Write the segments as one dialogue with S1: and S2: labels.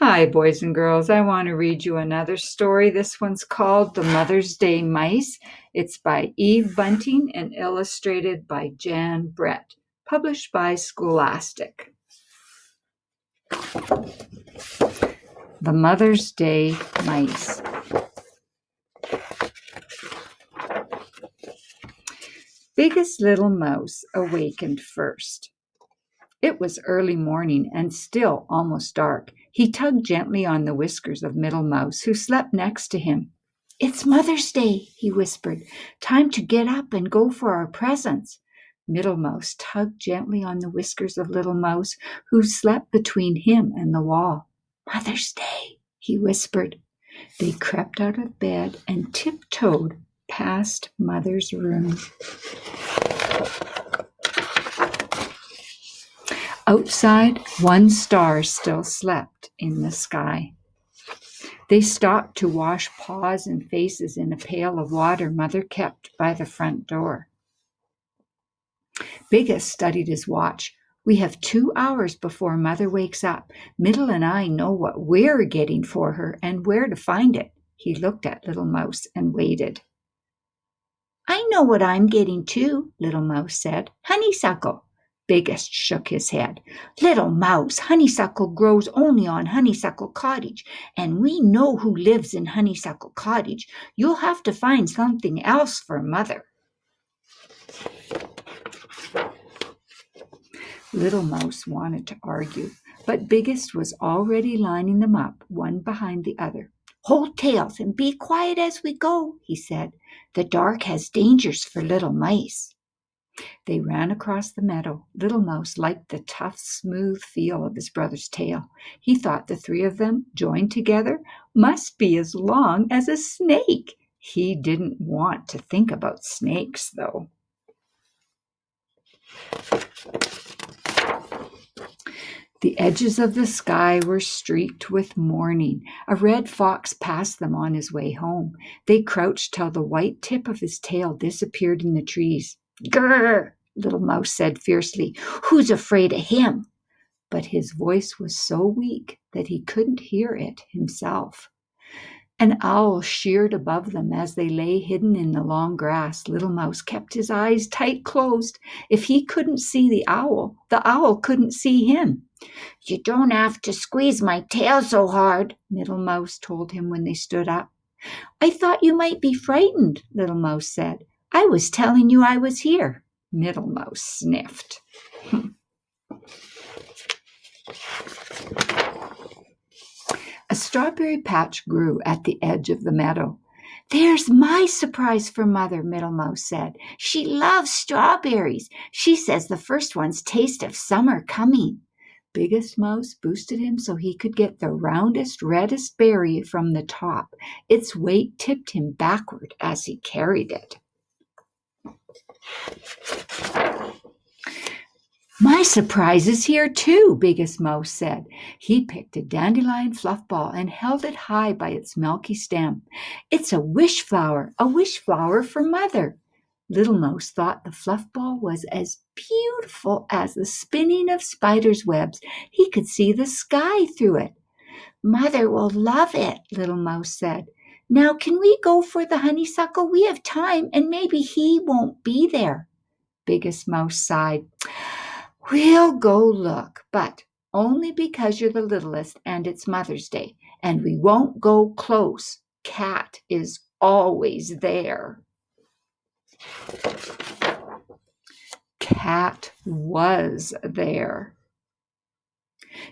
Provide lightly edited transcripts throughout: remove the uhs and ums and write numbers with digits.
S1: Hi, boys and girls. I want to read you another story. This one's called The Mother's Day Mice. It's by Eve Bunting and illustrated by Jan Brett, published by Scholastic. The Mother's Day Mice. Biggest Little Mouse awakened first. It was early morning and still almost dark. He tugged gently on the whiskers of Middle Mouse, who slept next to him. "It's Mother's Day," he whispered. "Time to get up and go for our presents." Middle Mouse tugged gently on the whiskers of Little Mouse, who slept between him and the wall. "Mother's Day," he whispered. They crept out of bed and tiptoed past Mother's room. Outside, one star still slept in the sky. They stopped to wash paws and faces in a pail of water Mother kept by the front door. Biggest studied his watch. "We have 2 hours before Mother wakes up. Middle and I know what we're getting for her and where to find it." He looked at Little Mouse and waited. "I know what I'm getting too," Little Mouse said. "Honeysuckle." Biggest shook his head. "Little Mouse, honeysuckle grows only on Honeysuckle Cottage, and we know who lives in Honeysuckle Cottage. You'll have to find something else for Mother." Little Mouse wanted to argue, but Biggest was already lining them up, one behind the other. "Hold tails and be quiet as we go," he said. "The dark has dangers for little mice." They ran across the meadow. Little Mouse liked the tough, smooth feel of his brother's tail. He thought the three of them, joined together, must be as long as a snake. He didn't want to think about snakes, though. The edges of the sky were streaked with morning. A red fox passed them on his way home. They crouched till the white tip of his tail disappeared in the trees. "Grrr!" Little Mouse said fiercely. "Who's afraid of him?" But his voice was so weak that he couldn't hear it himself. An owl sheared above them as they lay hidden in the long grass. Little Mouse kept his eyes tight closed. If he couldn't see the owl couldn't see him. "You don't have to squeeze my tail so hard," Middle Mouse told him when they stood up. "I thought you might be frightened," Little Mouse said. "I was telling you I was here." Middle Mouse sniffed. A strawberry patch grew at the edge of the meadow. "There's my surprise for Mother," Middle Mouse said. "She loves strawberries. She says the first ones taste of summer coming." Biggest Mouse boosted him so he could get the roundest, reddest berry from the top. Its weight tipped him backward as he carried it. "My surprise is here too," Biggest Mouse said. He picked a dandelion fluff ball and held it high by its milky stem. "It's a wish flower for Mother." Little Mouse thought the fluff ball was as beautiful as the spinning of spiders' webs. He could see the sky through it. "Mother will love it," Little Mouse said. "Now can we go for the honeysuckle? We have time, and maybe he won't be there." Biggest Mouse sighed. "We'll go look, but only because you're the littlest and it's Mother's Day, and we won't go close. Cat is always there." Cat was there.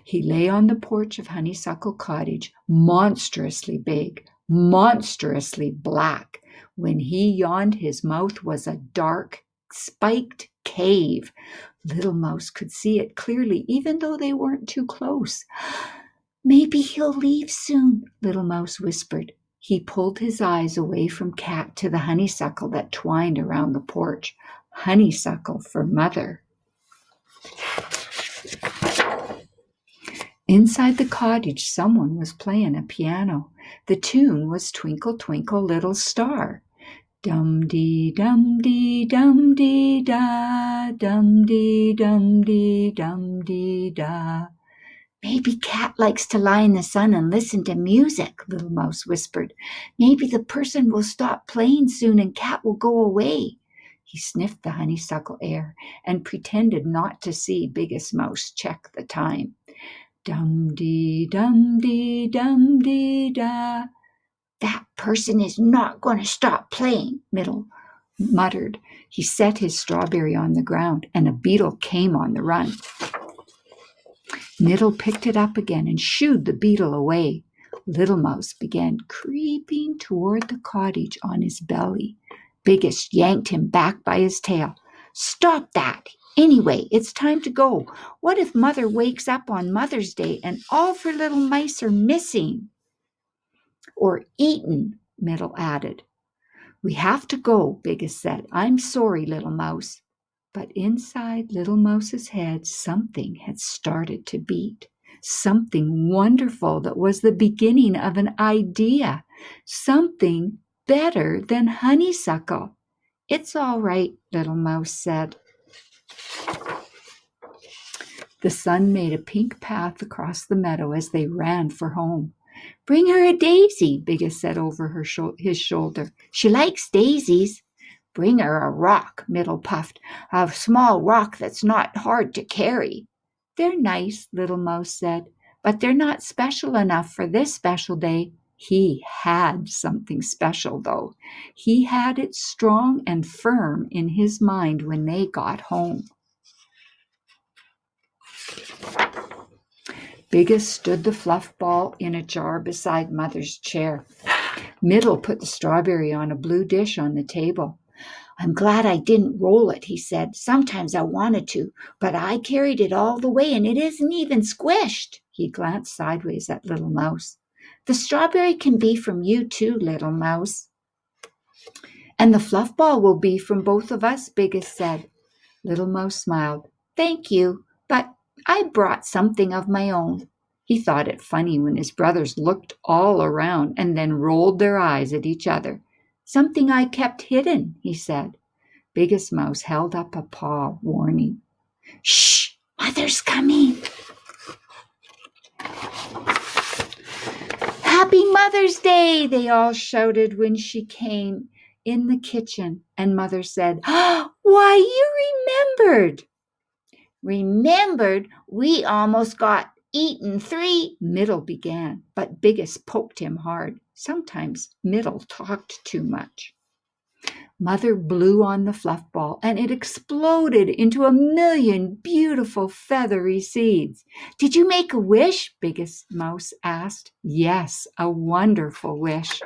S1: He lay on the porch of Honeysuckle Cottage, monstrously big, monstrously black. When he yawned, his mouth was a dark, spiked cave. Little Mouse could see it clearly, even though they weren't too close. "Maybe he'll leave soon," Little Mouse whispered. He pulled his eyes away from Cat to the honeysuckle that twined around the porch. Honeysuckle for Mother. Inside the cottage, someone was playing a piano. The tune was "Twinkle, Twinkle, Little Star." Dum-dee, dum-dee, dum-dee-da, dum-dee, dum-dee, dum-dee-da. Maybe Cat likes to lie in the sun and listen to music, Little Mouse whispered. Maybe the person will stop playing soon and Cat will go away. He sniffed the honeysuckle air and pretended not to see Biggest Mouse check the time. Dum-dee, dum-dee, dum-dee-da. That person is not going to stop playing, Middle muttered. He set his strawberry on the ground, and a beetle came on the run. Middle picked it up again and shooed the beetle away. Little Mouse began creeping toward the cottage on his belly. Biggest yanked him back by his tail. Stop that! Anyway, it's time to go. What if Mother wakes up on Mother's Day and all of her little mice are missing? Or eaten, Middle added. We have to go, Biggest said. I'm sorry, Little Mouse. But inside Little Mouse's head, something had started to beat. Something wonderful that was the beginning of an idea. Something better than honeysuckle. It's all right, Little Mouse said. The sun made a pink path across the meadow as they ran for home. Bring her a daisy, Biggest said over his shoulder. She likes daisies. Bring her a rock, Middle puffed. A small rock that's not hard to carry. They're nice, Little Mouse said, but they're not special enough for this special day. He had something special, though. He had it strong and firm in his mind when they got home. Biggest stood the fluff ball in a jar beside Mother's chair. Middle put the strawberry on a blue dish on the table. I'm glad I didn't roll it, he said. Sometimes I wanted to, but I carried it all the way and it isn't even squished. He glanced sideways at Little Mouse. The strawberry can be from you too, Little Mouse. And the fluff ball will be from both of us, Biggest said. Little Mouse smiled. Thank you, but I brought something of my own. He thought it funny when his brothers looked all around and then rolled their eyes at each other. Something I kept hidden, he said. Biggest Mouse held up a paw, warning. Shh! Mother's coming! Happy Mother's Day! They all shouted when she came in the kitchen, and Mother said, Why, you remembered! Remembered? We almost got eaten 3, Middle began, but Biggest poked him hard. Sometimes Middle talked too much. Mother blew on the fluff ball, and it exploded into a million beautiful feathery seeds. Did you make a wish? Biggest Mouse asked. Yes, a wonderful wish.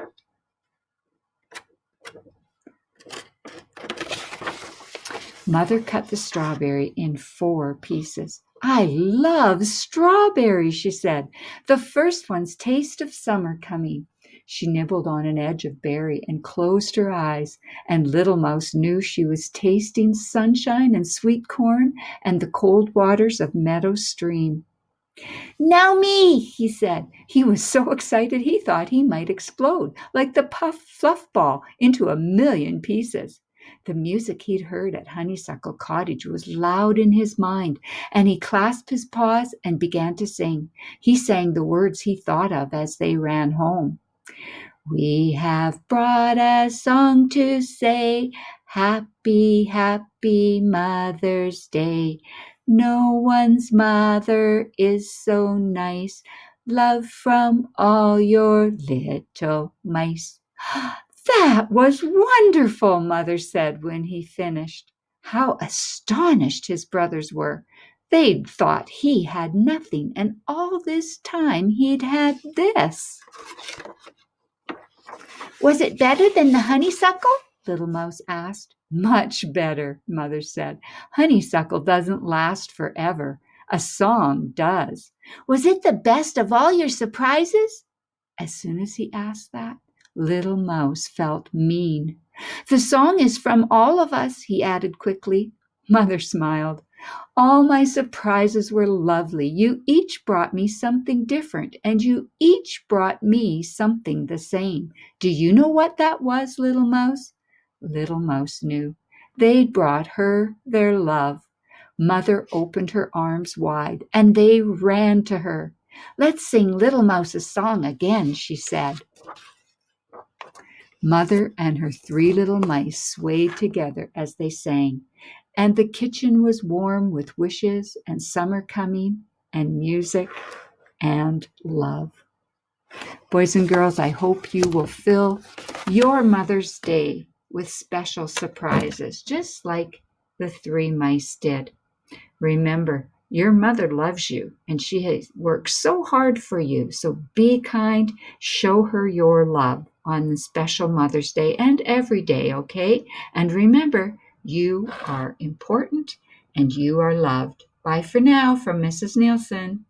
S1: Mother cut the strawberry in 4 pieces. I love strawberries, she said. The first one's taste of summer coming. She nibbled on an edge of berry and closed her eyes, and Little Mouse knew she was tasting sunshine and sweet corn and the cold waters of Meadow Stream. Now me, he said. He was so excited he thought he might explode, like the fluff ball, into a million pieces. The music he'd heard at Honeysuckle Cottage was loud in his mind, and he clasped his paws and began to sing. He sang the words he thought of as they ran home. We have brought a song to say, Happy, happy Mother's Day. No one's mother is so nice. Love from all your little mice. That was wonderful, Mother said when he finished. How astonished his brothers were. They'd thought he had nothing, and all this time he'd had this. Was it better than the honeysuckle? Little Mouse asked. Much better, Mother said. Honeysuckle doesn't last forever. A song does. Was it the best of all your surprises? As soon as he asked that, Little Mouse felt mean. The song is from all of us, he added quickly. Mother smiled. All my surprises were lovely. You each brought me something different, and you each brought me something the same. Do you know what that was, Little Mouse? Little Mouse knew. They'd brought her their love. Mother opened her arms wide, and they ran to her. "Let's sing Little Mouse's song again," she said. Mother and her 3 little mice swayed together as they sang, and the kitchen was warm with wishes and summer coming and music and love. Boys and girls, I hope you will fill your Mother's Day with special surprises, just like the 3 mice did. Remember, your mother loves you and she has worked so hard for you. So be kind, show her your love on the special Mother's Day and every day, okay? And remember, you are important and you are loved. Bye for now from Mrs. Nielsen.